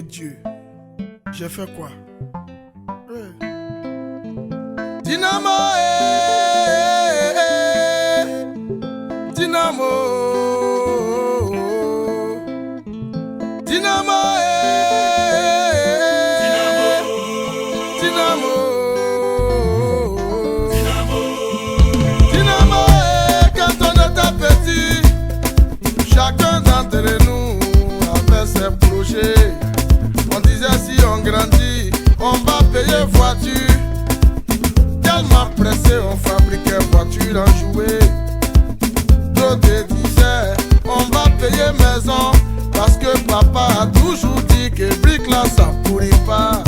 Dieu. J'ai fait quoi? Dynamo, Dynamo, Dynamo, Dynamo, Dynamo, quand on était petit, chacun d'entre nous avait ses projets. On disait si on grandit, on va payer voiture. Tellement pressé, on fabriquait voiture en jouet. D'autres disaient, on va payer maison. Parce que papa a toujours dit que brique là ça pourrit pas.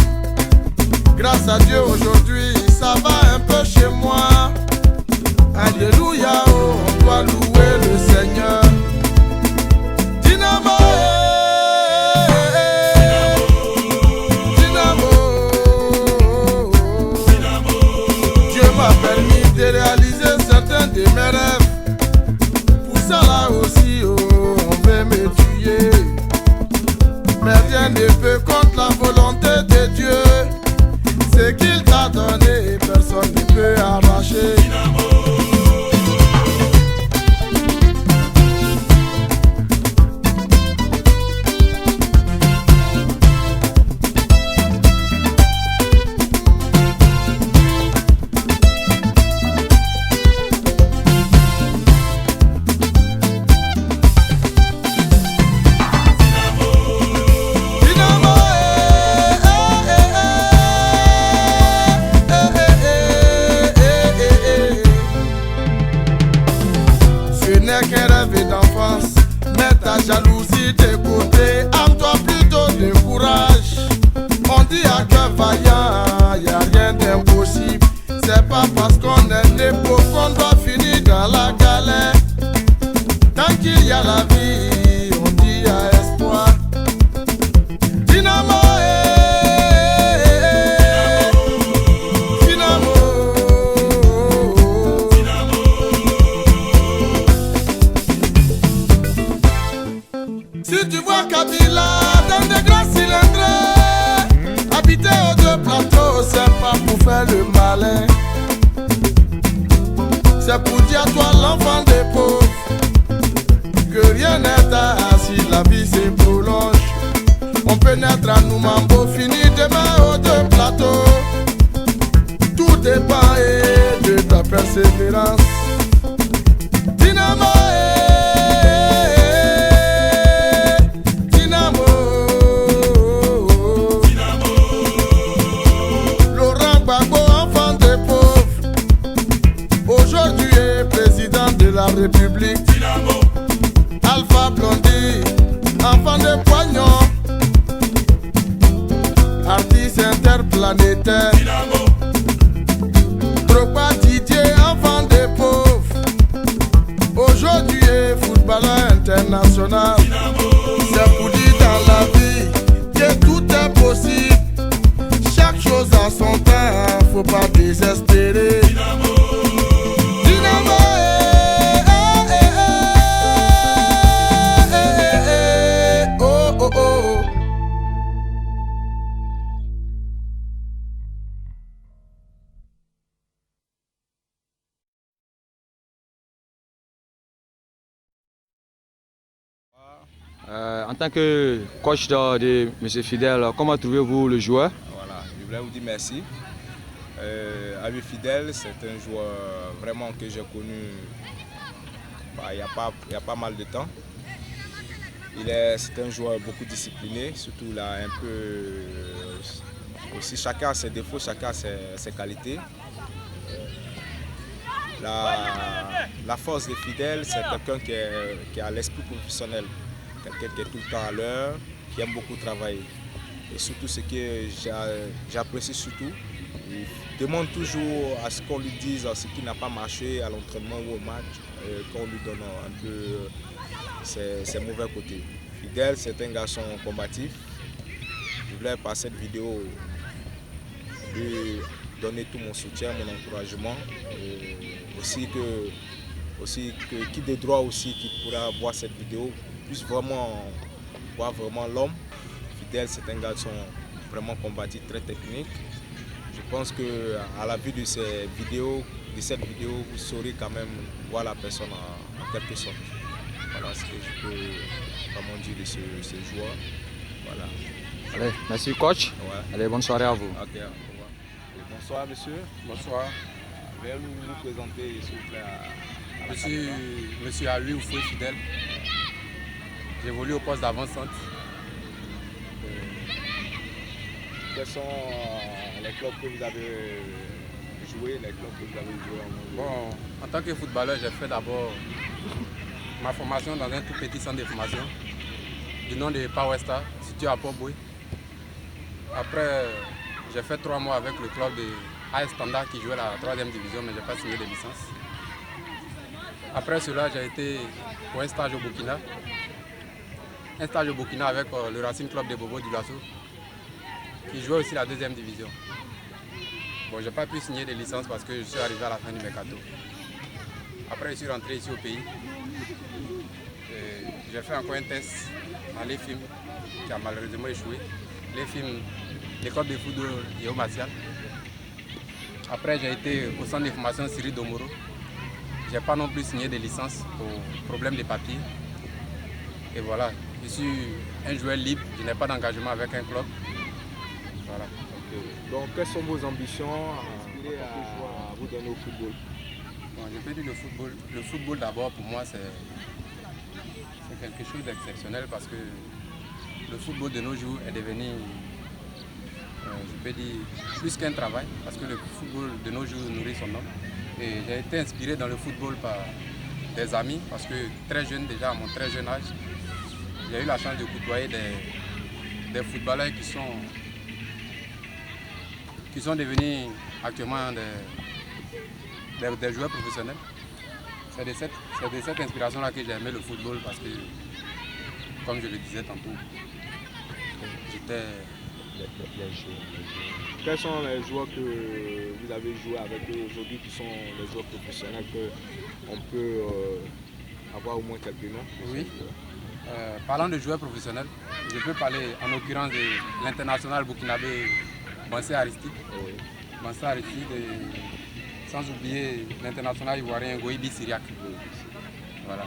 Grâce à Dieu aujourd'hui, ça va un peu chez moi. Alléluia, oh, on doit louer le Seigneur. Dynamo, de réaliser certains de mes rêves. Pour ça là aussi, oh, on veut me tuer. Mais rien ne peut contre la volonté de Dieu. Ce qu'il t'a donné, personne ne peut arracher. Qu'un rêve d'enfance, mets ta jalousie de côté, ame-toi plutôt de courage. On dit à cœur vaillant, y a rien d'impossible. C'est pas parce qu'on est né pauvre qu'on doit finir dans la galère. Tant qu'il y a la vie, on dit y a espoir. Dynamo, si tu vois Kabila dans des grands cylindres, habiter aux deux plateaux, c'est pas pour faire le malin. C'est pour dire à toi l'enfant des pauvres que rien n'est à si la vie se prolonge. On peut naître à Noumambo, finir demain aux deux plateaux. Tout dépend de ta persévérance. Dynamo, la République. Dynamo. Alpha Blondie, enfant de poignon, artiste interplanétaire. Dynamo. Drogba Didier, enfant des pauvres, aujourd'hui footballeur international. C'est pour dire dans la vie que tout est possible. Chaque chose a son temps, faut pas désespérer. Dynamo. Dynamo. En tant que coach de M. Fidèle, comment trouvez-vous le joueur? Voilà, je voulais vous dire merci. Ami Fidèle, c'est un joueur vraiment que j'ai connu il y a pas mal de temps. C'est un joueur beaucoup discipliné, surtout là un peu aussi chacun a ses défauts, chacun a ses qualités. La force de Fidèle, c'est quelqu'un qui a l'esprit professionnel. Quelqu'un qui est tout le temps à l'heure, qui aime beaucoup travailler. Et surtout ce que j'apprécie surtout, il demande toujours à ce qu'on lui dise ce qui n'a pas marché à l'entraînement ou au match, qu'on lui donne un peu ses mauvais côtés. Fidèle, c'est un garçon combatif. Je voulais par cette vidéo lui donner tout mon soutien, mon encouragement. Et aussi que qui de droit aussi qui pourra voir cette vidéo puisse vraiment voir vraiment l'homme Fidèle, c'est un garçon vraiment combatif, très technique. Je pense qu'à la vue de cette vidéo, vous saurez quand même voir la personne en quelque sorte. Voilà ce que je peux vraiment dire de ce joueur. Voilà. Allez, merci coach. Ouais. Allez, bonne soirée à vous. Ok, au revoir. Et bonsoir monsieur. Bonsoir. Veuillez vous présenter s'il vous plaît à la caméra. Monsieur Alui Oufoué Fidèle. J'évolue au poste d'avant-centre. Quels sont les clubs que vous avez joué, Bon, en tant que footballeur, j'ai fait d'abord ma formation dans un tout petit centre de formation du nom de Power Star, situé à Port-Boué. Après, j'ai fait 3 mois avec le club de AS Standard qui jouait la 3e division, mais je n'ai pas signé de licence. Après cela, j'ai été pour un stage au Burkina. Un stage au Burkina avec le Racing Club de Bobo du Lasso, qui jouait aussi la 2e division. Bon, je n'ai pas pu signer de licence parce que je suis arrivé à la fin du mercato. Après, je suis rentré ici au pays. J'ai fait encore un test dans les films qui a malheureusement échoué. Les films, l'école de football Yéo Martial. Après, j'ai été au centre de formation Cyril Domoro. Je n'ai pas non plus signé de licence pour problème de papier. Et voilà, je suis un joueur libre, je n'ai pas d'engagement avec un club. Voilà. Okay. Donc, quelles sont vos ambitions à vous donner au football? Bon, je peux dire le football d'abord pour moi c'est quelque chose d'exceptionnel parce que le football de nos jours est devenu, je peux dire, plus qu'un travail parce que le football de nos jours nourrit son homme. Et j'ai été inspiré dans le football par des amis parce que très jeune, déjà à mon très jeune âge, j'ai eu la chance de côtoyer des footballeurs qui sont devenus actuellement des joueurs professionnels. C'est de cette inspiration-là que j'ai aimé le football parce que, comme je le disais tantôt, j'étais... Quels sont les joueurs que vous avez joué avec eux aujourd'hui qui sont les joueurs professionnels qu'on peut avoir au moins quelques noms? Oui. Parlant de joueurs professionnels, je peux parler en l'occurrence de l'international burkinabé Bansé Aristide. Oui. Bansé Aristide sans oublier l'international ivoirien Goïbi Syriac. Voilà.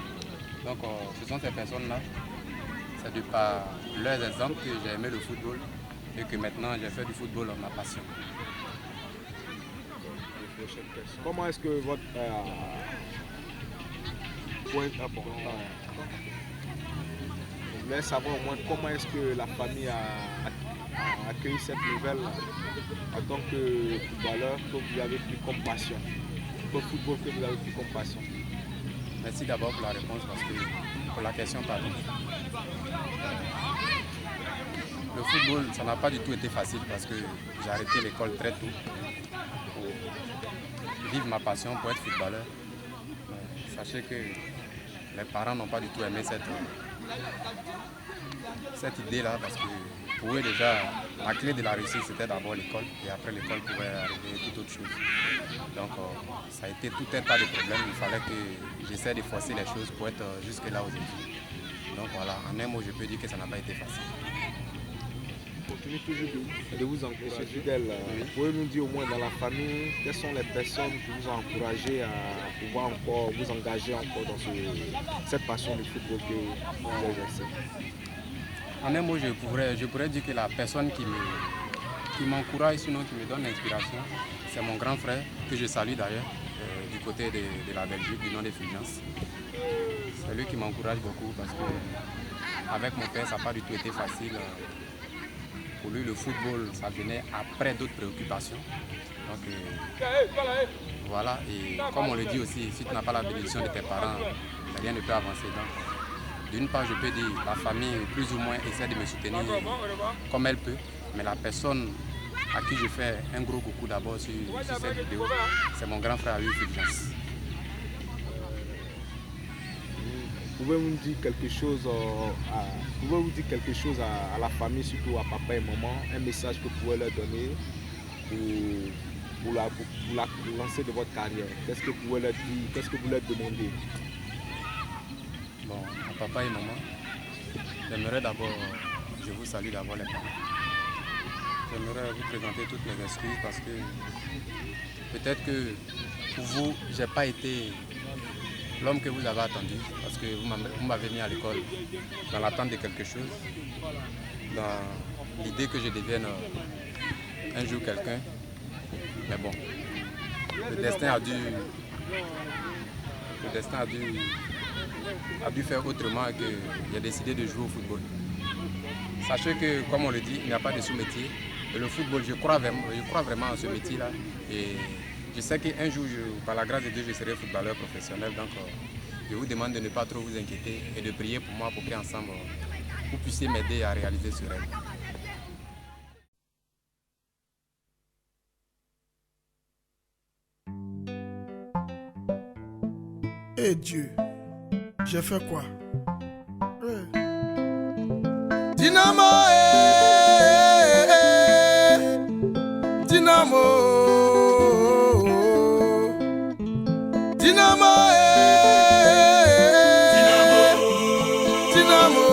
Donc ce sont ces personnes-là. C'est de par leurs exemples que j'ai aimé le football et que maintenant j'ai fait du football ma passion. Comment est-ce que votre je voulais savoir au moins comment est-ce que la famille a accueilli cette nouvelle en tant que footballeur que vous avez pris comme passion, le football que vous avez pris comme passion. Merci d'abord pour la réponse parce que pour la question pardon. Le football, ça n'a pas du tout été facile parce que j'ai arrêté l'école très tôt pour vivre ma passion pour être footballeur. Mais sachez que les parents n'ont pas du tout aimé cette idée-là parce que pour eux déjà, la clé de la réussite c'était d'abord l'école et après l'école pouvait arriver toute autre chose. Donc ça a été tout un tas de problèmes, il fallait que j'essaie de forcer les choses pour être jusque là aux études. Donc voilà, en un mot je peux dire que ça n'a pas été facile. Continuez toujours de vous encourager. Fidèle, oui. Pouvez nous dire au moins dans la famille, quelles sont les personnes qui vous ont encouragé à pouvoir encore vous engager encore dans cette passion du football que vous exercez? En un mot, je pourrais dire que la personne qui m'encourage, sinon qui me donne l'inspiration, c'est mon grand frère, que je salue d'ailleurs, du côté de la Belgique, du nom de Fulgence. C'est lui qui m'encourage beaucoup parce que avec mon père, ça n'a pas du tout été facile. Pour lui, le football, ça venait après d'autres préoccupations. Donc voilà, et comme on le dit aussi, si tu n'as pas la bénédiction de tes parents, rien ne peut avancer. Donc, d'une part, je peux dire la famille, plus ou moins, essaie de me soutenir comme elle peut. Mais la personne à qui je fais un gros coucou d'abord sur cette vidéo, c'est mon grand frère Louis Fulgence. Pouvez-vous dire quelque chose à la famille, surtout à papa et maman, un message que vous pouvez leur donner pour la lancer de votre carrière? Qu'est-ce que vous pouvez leur dire? Qu'est-ce que vous leur demandez? Bon, à papa et maman, j'aimerais d'abord je vous salue d'abord les parents. J'aimerais vous présenter toutes mes excuses parce que peut-être que pour vous, je n'ai pas été l'homme que vous avez attendu parce que vous m'avez mis à l'école dans l'attente de quelque chose, dans l'idée que je devienne un jour quelqu'un. Mais bon, le destin a dû faire autrement que j'ai décidé de jouer au football. Sachez que, comme on le dit, il n'y a pas de sous-métier. Et le football, je crois vraiment en ce métier-là. Et je sais qu'un jour, par la grâce de Dieu, je serai footballeur professionnel. Donc, je vous demande de ne pas trop vous inquiéter et de prier pour moi pour qu'ensemble, vous puissiez m'aider à réaliser ce rêve. Eh Dieu, j'ai fait quoi? Dynamo, Dynamo, Dynamo, Dynamo, Dynamo.